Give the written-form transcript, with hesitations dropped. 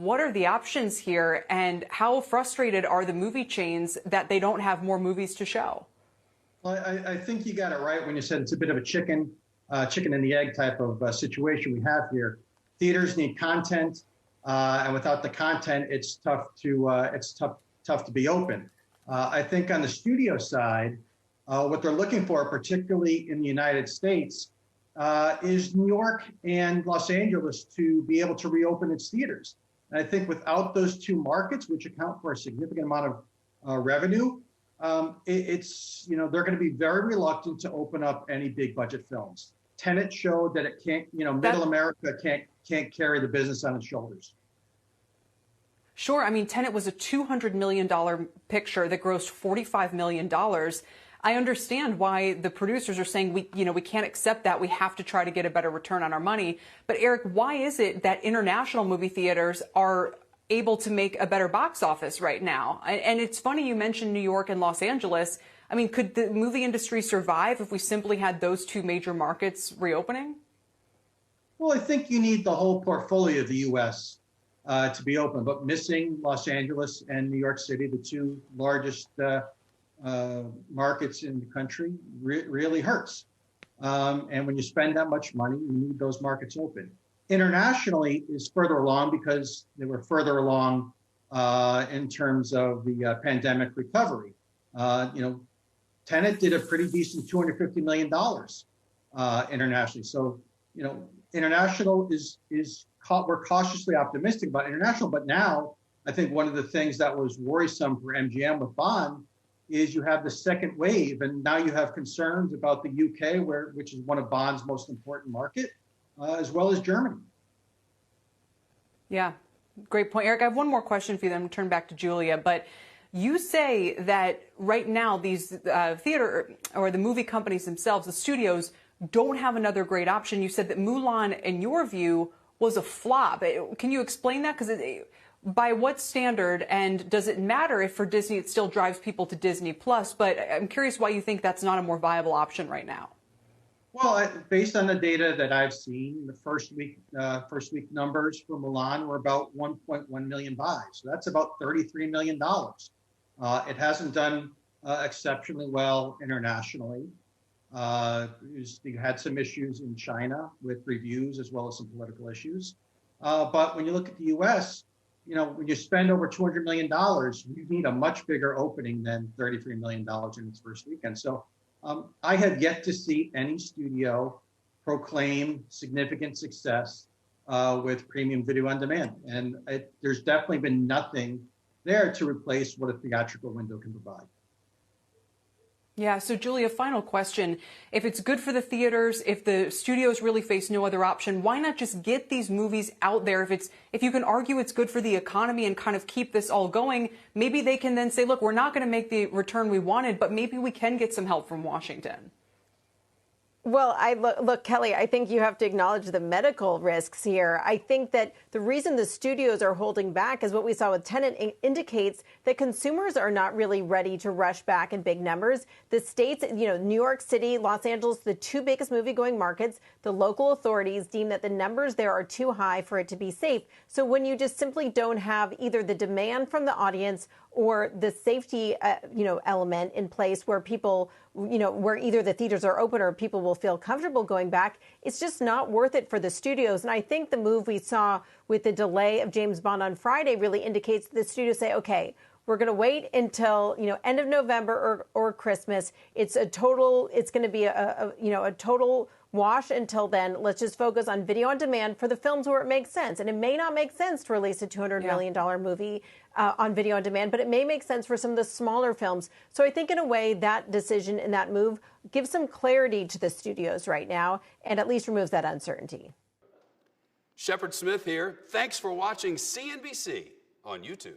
What are the options here, and how frustrated are the movie chains that they don't have more movies to show? Well, I think you got it right when you said it's a bit of a chicken and the egg type of situation we have here. Theaters need content, and without the content, it's tough to be open. I think on the studio side, what they're looking for, particularly in the United States, is New York and Los Angeles to be able to reopen its theaters. And I think without those two markets, which account for a significant amount of revenue, they're going to be very reluctant to open up any big budget films. Tenet showed that it can't, middle America can't carry the business on its shoulders. Sure. I mean, Tenet was a $200 million picture that grossed $45 million. I understand why the producers are saying we can't accept that. We have to try to get a better return on our money. But Eric, why is it that international movie theaters are able to make a better box office right now? And it's funny you mentioned New York and Los Angeles. I mean, could the movie industry survive if we simply had those two major markets reopening? Well, I think you need the whole portfolio of the U.S. To be open, but missing Los Angeles and New York City, the two largest markets in the country, really hurts. And when you spend that much money, you need those markets open. Internationally is further along because they were further along in terms of the pandemic recovery. Tenet did a pretty decent $250 million internationally. So, international we're cautiously optimistic about international, but now I think one of the things that was worrisome for MGM with Bond is you have the second wave, and now you have concerns about the UK, which is one of Bond's most important market, as well as Germany. Yeah, great point. Eric, I have one more question for you, then I'm turn back to Julia. But you say that right now these theater or the movie companies themselves, the studios, don't have another great option. You said that Mulan, in your view, was a flop. Can you explain that? Because by what standard, and does it matter if for Disney it still drives people to Disney Plus? But I'm curious why you think that's not a more viable option right now. Well, based on the data that I've seen, the first week numbers for Mulan were about 1.1 million buys. So that's about $33 million. It hasn't done exceptionally well internationally. You had some issues in China with reviews as well as some political issues. But when you look at the U.S., when you spend over $200 million, you need a much bigger opening than $33 million in its first weekend. So I have yet to see any studio proclaim significant success with premium video on demand. And there's definitely been nothing there to replace what a theatrical window can provide. Yeah. So, Julia, final question. If it's good for the theaters, if the studios really face no other option, why not just get these movies out there? If you can argue it's good for the economy and kind of keep this all going, maybe they can then say, look, we're not going to make the return we wanted, but maybe we can get some help from Washington. Well, look, Kelly, I think you have to acknowledge the medical risks here. I think that the reason the studios are holding back is what we saw with Tenet indicates that consumers are not really ready to rush back in big numbers. The states, New York City, Los Angeles, the two biggest movie-going markets, the local authorities deem that the numbers there are too high for it to be safe. So when you just simply don't have either the demand from the audience or the safety, element in place where people, where either the theaters are open or people will feel comfortable going back, it's just not worth it for the studios. And I think the move we saw with the delay of James Bond on Friday really indicates the studios say, okay, we're going to wait until, end of November or Christmas. It's going to be a total wash until then. Let's just focus on video on demand for the films where it makes sense. And it may not make sense to release a $200 million movie on video on demand, but it may make sense for some of the smaller films. So I think in a way that decision and that move gives some clarity to the studios right now and at least removes that uncertainty. Shepard Smith here. Thanks for watching CNBC on YouTube.